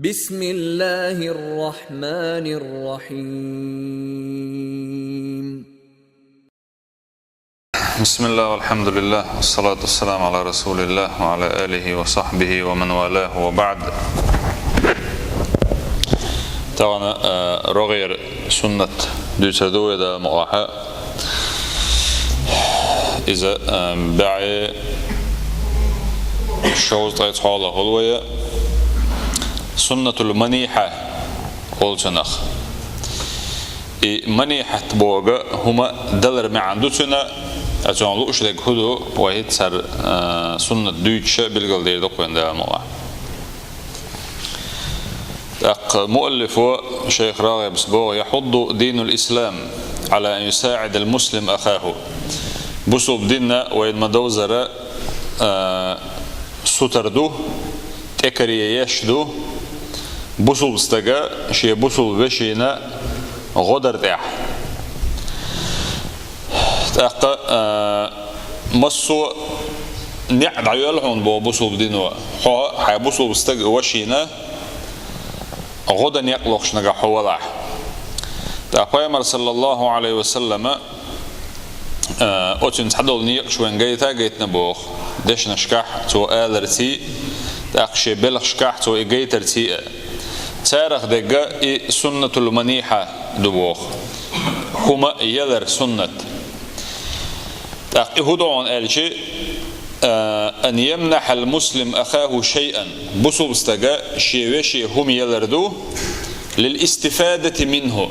بسم الله الرحمن الرحيم. بسم الله والحمد لله والصلاة والسلام على رسول الله وعلى آله وصحبه ومن والاه وبعد. طبعا رغير سنة دوسدو يدا مقاحة إذا بعي شوز طيط حالة غلوية سنة المنيحة قولتناخ منيحة بوغا هما دلر معندوتنا أجان لوش لك هدو وهيد سر سنة دوتشة بالقل دير دقوين دا مولا مؤلف شيخ راغب سبوغ يحض دين الإسلام على أن يساعد المسلم أخاه بصوب ديننا وإن مدوزر ستردو تكري يشدو بصوب استقا شي بصوب بشينا غدر تاح تاق مصو نعد عيالهم بو بصوب دينو حي بصوب استقا وشينا غدا يقلقش نجا حوالح تاق بيامر صلى الله عليه وسلم أتون تحدل نيقش وين جيتا جيت نبوخ دش نشكح تو آلرتي تاقشي بلغ شكح تو إجيترتي تاريخ دقة سنة المنيحة دبوخ هما يلر سنة تاق هدوان ألشي أن يمنح المسلم أخاه شيئا بصوب استقا شيوشي هم يلردو للاستفادة منه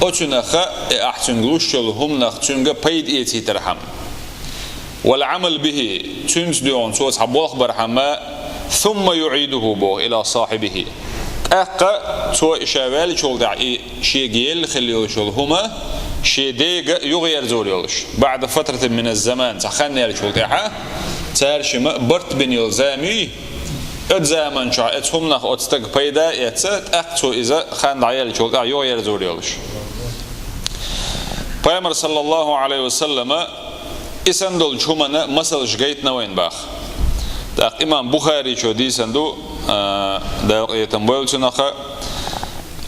أتون أخا أحتنجلوش هم نختنجا بيد إيتي ترحم والعمل به تنسدون صوت حبوخ برحمة ثم يعيده بو إلى صاحبه أقا سوى شوال شغل دعي شيء جيل خليه شغل هما شيء ديق يغير زوريولش بعد فترة من الزمان تخلني الشغل دعها تارش ما برت بن يلزامي الزمان شاء اتهم نخ اتستق بيدا يتسات أقتو إذا خان دعي الشغل دع يغير زوريولش بيامر صلى الله عليه وسلم إسندل شومنا مسألة جيتنا وين باخ تاق إمام بخاري شو دي سندو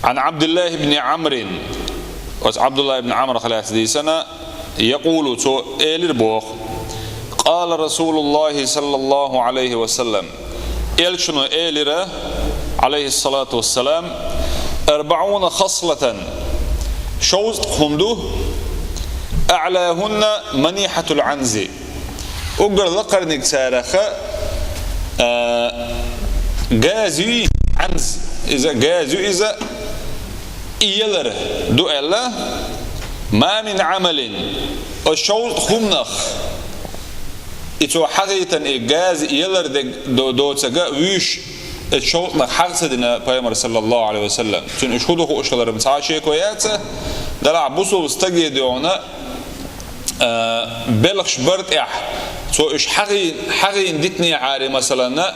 عن عبد الله بن عمرو عبد الله بن عمرو خلاص دي سنة يقول تو إلربوخ قال رسول الله صلى الله عليه وسلم إلشنو إلرا عليه الصلاة والسلام 40 خصلة شوز خمدو أعلاهن منيحة العنز أقر لقرنك سارخة جازي عنز إذا جازي إذا إيلر دو إلا ما من عمل الشوط خمنخ إتو حقيقة إجاز إيلر دو تجا ويش الشوط نخ حقصدنا بيامر صلى الله عليه وسلم تون إشهده هو إشهر متعاشي كوياته دلع بوصل استجدونا بلغش برد سو إيش حقي ندتني عاري مثلا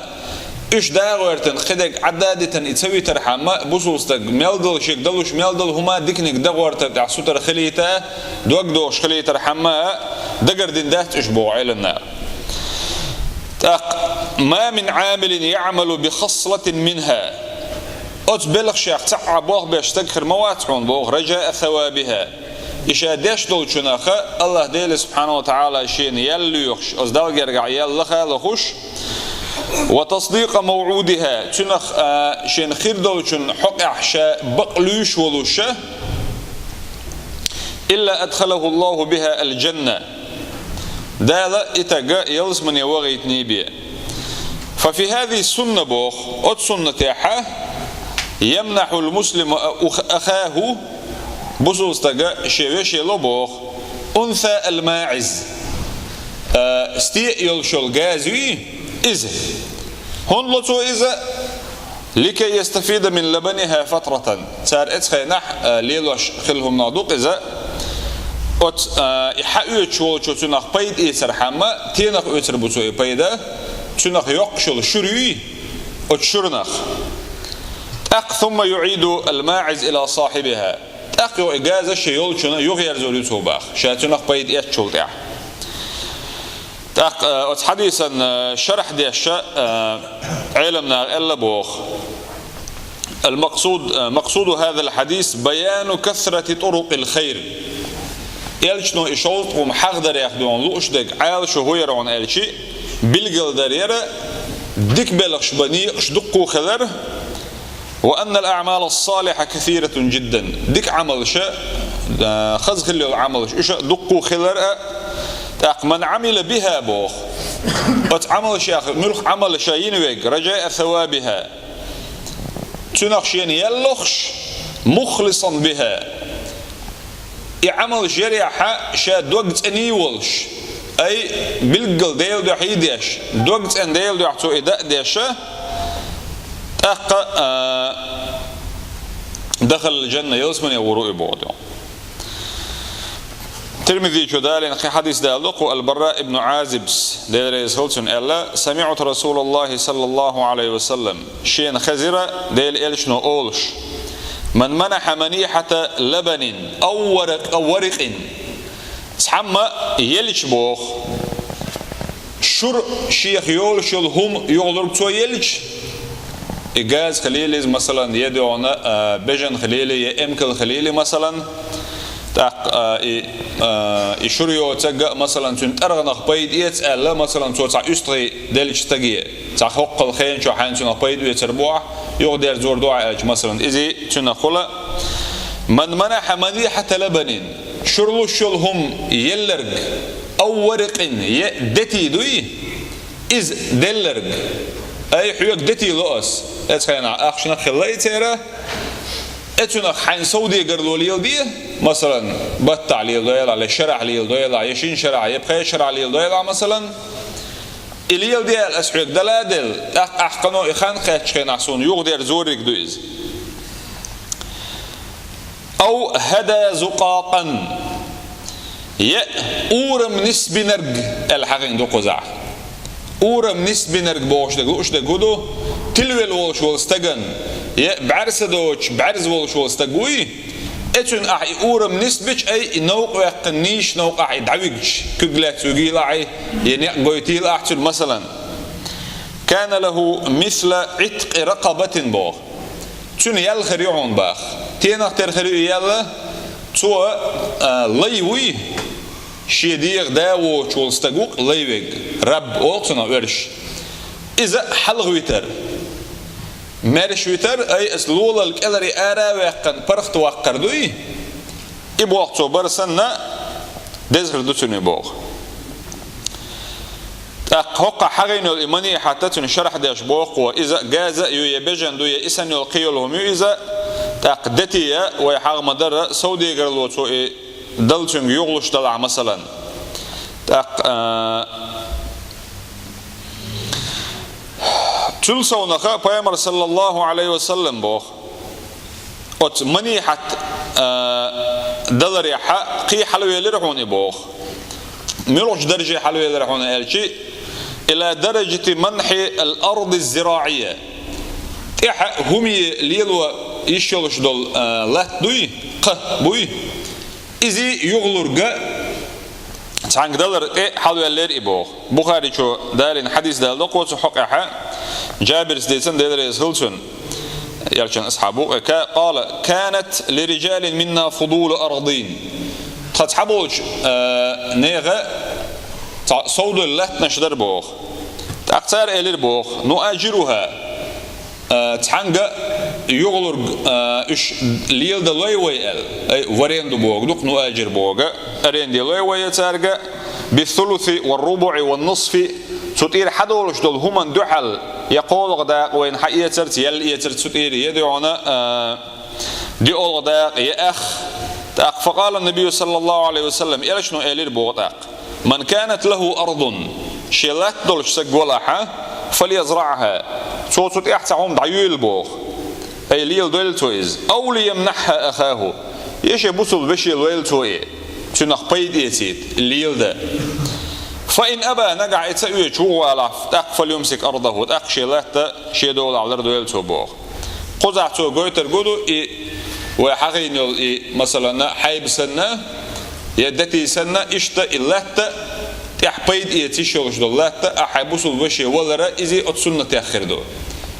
إيش داغورتن خدك عدادة يتسوي ترحمة بوصوستك ميلدل شيك دلوش ميلدل هما ديكنك داغورتن تعسوتر خليته دوش خليته رحمة دقر دين دهت إشبوع إلى النار ما من عامل يعمل بخصلة منها أتبلغ شيخ تعبوه بيشتكر مواتعون بوغ رجاء ثوابها إشا داش دول شناخة الله ديل سبحانه وتعالى شين يلي يخش أصدال جرقع يلخا لخش وتصديق موعودها شنخ شين خير دول شن حق شا بقلوش ولوشة إلا أدخله الله بها الجنة دالا إتقا يلزمن يوغيت نيبيا ففي هذه السنة بوخ سنة تاحة يمنح المسلم أخاه بصوص تجا شيء لبوخ أنثى الماعز استيء يلشل جازوي إذا هون لطو إذا لكي يستفيد من لبنها فترة صار إتخي نح ليلوش خلهم نادوق إذا يحقق شو تنخ بيد إيسر حما تينخ إيسر بسوي بيدا تنخ يقشل شروي أتشرنخ ثم يعيد الماعز إلى صاحبها أخيو إجازة شيء شنو يغير زولي توباخ شاتنا قيد إيش شو تاع حديثا شرح دي الشيء علمنا إلا بوخ مقصود هذا الحديث بيان كثرة طرق الخير. إلشنو إشولت ومحقدر ياخدون لوش دك عال شو هو يرون إلشي بالجل دريرة دك بلغش بني شدقو خلر. وأن الأعمال الصالحة كثيرة جدا. دك عمل شيء خذ خلي العمل إيش دقو خلر من عمل بها بوخ وتعمل شيء ملخ عمل شيء ينويق رجاء ثوابها تنخشين يلخش مخلصا بها يعمل شريحة شاد وقت أني ولش أي بالقل ديل دو حيديش دوقت أن ديل دو حتو إداء ديش دخل الجنة يلسمن يورو إبوده. ترمذي جدال في حديث دالق البراء ابن عازب ديل ريزهولتون ألا سمعت رسول الله صلى الله عليه وسلم شين خزرة ديل إلشنو أولش من منح منيحة لبن أو ورق سحما يلش بوخ شر شيخ يولش هم يولر تو يلش إجاز خليلي مثلا يدعونا بجن خليلي يمكن خليلي مثلا يشريو تجا مثلا تنترغنا خبيد يتسأل مثلا توسع يستري دلش تجيه تحقق الخير شو حين تنقبيد ويتربوع يقدر زور دعاء مثلا إذا تنقله من منح منيحة لبن شرلو شلهم يلرج أو ورق يدتي دوي إز دلرج أي حيوك دتي لؤس أتخينا أخشنا خلاي ترى أتونا حين سودي قرلو ليل دي مثلا بطع ليل دويل على شرع ليل دويل على يشين شرع يبقى شرع ليل دويل مثلا الليل دي الأسحيق دلادل أحقنو إخان خياتشخين عصون يغدر زورك دويز أو هدى زقاقا أورم نسبي نرق الحقين دو قزع أورم نسبي نرق بوش دقوش دقودو تلويل والش والستقن بعرس دوش بعرس والش والستقوي اتون أحي أورم نسبيش أي نوق ويقنيش نوق أحي دعويش كقلات وقيل أحي يعني قويتيل أحتل مثلا كان له مثل عتق رقبة بوخ تون يالخريعون باخ تينا ترخريع يالا تو ليوي شيديغ داو والستقوق ليويق رب أوتنا ورش إذا حلغ ويتر مارش ويتر أي أسلولا الكالري آرا ويقن برخت وقردوي إبوغ تو برسنا دزهر دوتوني بوغ حقا حغين الإيماني حتى تنشرح داش بوغ وإذا جاز يبجن دو يسن يلقيلهم إذا تقدتي ويحاغ مدر سودي قرلو تو دلتون يغلش دلع مثلا تلسونخا بيامر صلى الله عليه وسلم بوخ ات منيحة دلر يحا قي حلوية لرحون بوخ ميروش درجة حلوية لرحون الشيء إلى درجة منح الأرض الزراعية تيحا همي ليلو يشلش دول لات دوي ق بوي إزي يغلر تانك دلر حلوية لر إبوخ بخاري شو دارين حديث دالو قوت حقها جابر سديتن دلر يسهلتن يالشان أصحابه قال كانت لرجال منا فضول أرضين تتحبوش نيغة صود الله نشدر بوخ تأكتر إلير بوخ نؤجرها تحنق يغلر إش ليل دلوي ويل أي ورين دو بوخ دوك نؤجر بوخ أرين دلوي ويتارق بالثلث والربع والنصف تطير حدولش دول هما دحل يقول غداق وين حقيتر يل يتر تطير يدعونا دي غداق يا أخ فقال النبي صلى الله عليه وسلم إيش نو إلير بوغتاق من كانت له أرض شلات دولش سقولها فليزرعها صوت إحتعهم ضعيل بوغ أي ليل دويل تويز أو ليمنحها أخاه يشي بوصل بشي دويل توي تنخ بيد يتيد الليل ده فإن أبى نقع يتسوي شو على تاق فليمسك أرضه تاق شلات شي دول على دويل تو بوغ قزع تو قويتر قدو وحقين مثلا حيب سنة يدتي سنة إشتا إلاتا تحبيد إيتيشوش دو لاتا أحبوسو الوشي ولا رأيزي أتسنة تأخر دو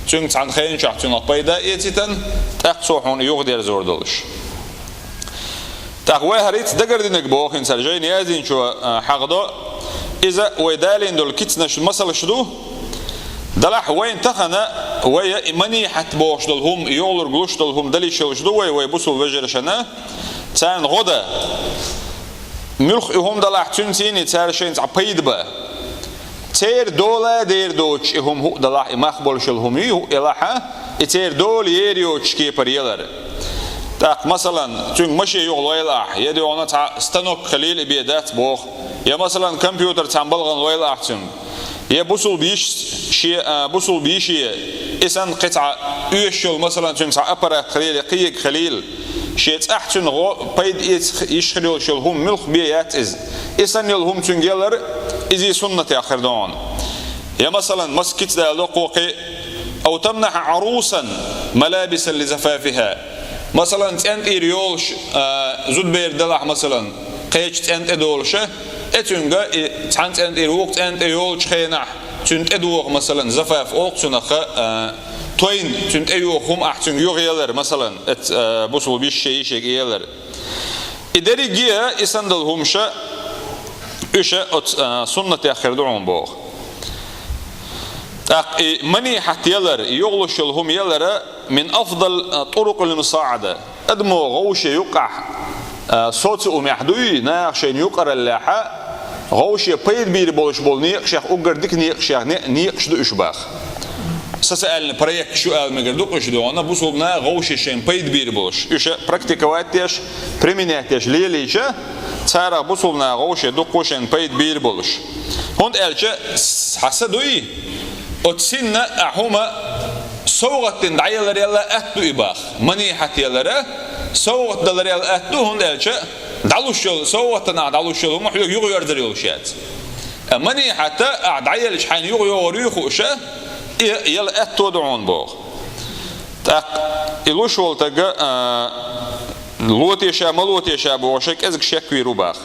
تون عن خين شاح تون بيدا يتيتن تقصوحون يغدر زوردلش تقوى هريت دقر دينك بوخين سرجين يازين شو حقدو إذا ويدالين دول كتنش المسألة شدو دلح وين تخنا ويا إماني حت بوش دلهم يولر قلوش دلهم دلي شلشدو ويا بوصل وجرشنا تان غدا ملخ هم دلح تنتين تارشين تعبيد با تير دولا دير دوش هم هو دلح مخبول شلهم يو إلاحة تير دول يريوش كي بريلر تاق مثلا تون مشي يغلو إلاح يدي وانا تا ستنوك خليل بيدات بوخ يا مثلا كمبيوتر تعمبلغن ويلاح تون يا بوصل بيشي إسان قطعة يشل مثلا تون تا أبرا خليل قيق خليل شيت أحسن بيد يشخلوا شلهم ملخ بيات إسان يلهم تنجلر إزي سنة آخر دون يا مثلا مسكت دا لقوقي أو تمنح عروسا ملابسا لزفافها مثلا أنت إيريولش زود بير دلح مثلا قيش أنت إدولش أتنجا أنت إيروك أنت إيولش خينح تنت إدوق مثلا زفاف أوق تنخ توين تنت أيوهم أحسن يغيلر مثلا بوصل بيشي شيء يغيلر إداري جيا إسندلهم شا إيش سنة آخر دعون بوخ مني حتى يلر يغلش لهم يلر من أفضل طرق المساعدة أدمو غوش يقع صوت أمحدوي ناقشين يقر اللحى غوش بيد بير بولش بول نيقشخ أقردك نيقشخ نيقش دو إشباخ سألنا проект شو قال مقردوك إيش دو أنا بوصلنا غوش شين بيد بير بولش إيش практиковать применять ليش تارا بوصلنا غوش دوقوشين بيد بير بولش هون قالش حسدوي أتسنى أحوما صوغة دعيلر يلا أتو إباخ مني حتى يلره صوغة دلر يلا أتو هون قالش دعلوشل صوغة دعلوشل هم يغير دريوشات مني حتى دعيلش حين يغيريخوشه يلا أتو دعون بوغ تاق إلوش والتقى لوتيشا ملوتيشا بوشك أزك شكوي رباخ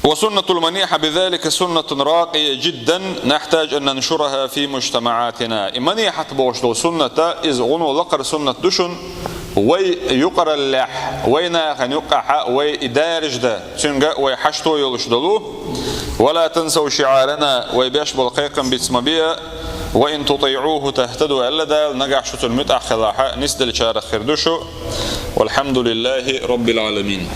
وسنة المنيحة بذلك سنة راقية جدا نحتاج أن ننشرها في مجتمعاتنا المنيحة بوشدو سنة إذ غنو لقر سنة دشن وي يقر اللح وينا خن يقع وي إدارج ده تنجا وي حشتو يلشدلو ولا تنسوا شعارنا وي بيش بالقيقا باسم بيا وإن تطيعوه تهتدوا ألا دا نجح شتو المتع خلاحة نسدل شارخ خردشو والحمد لله رب العالمين.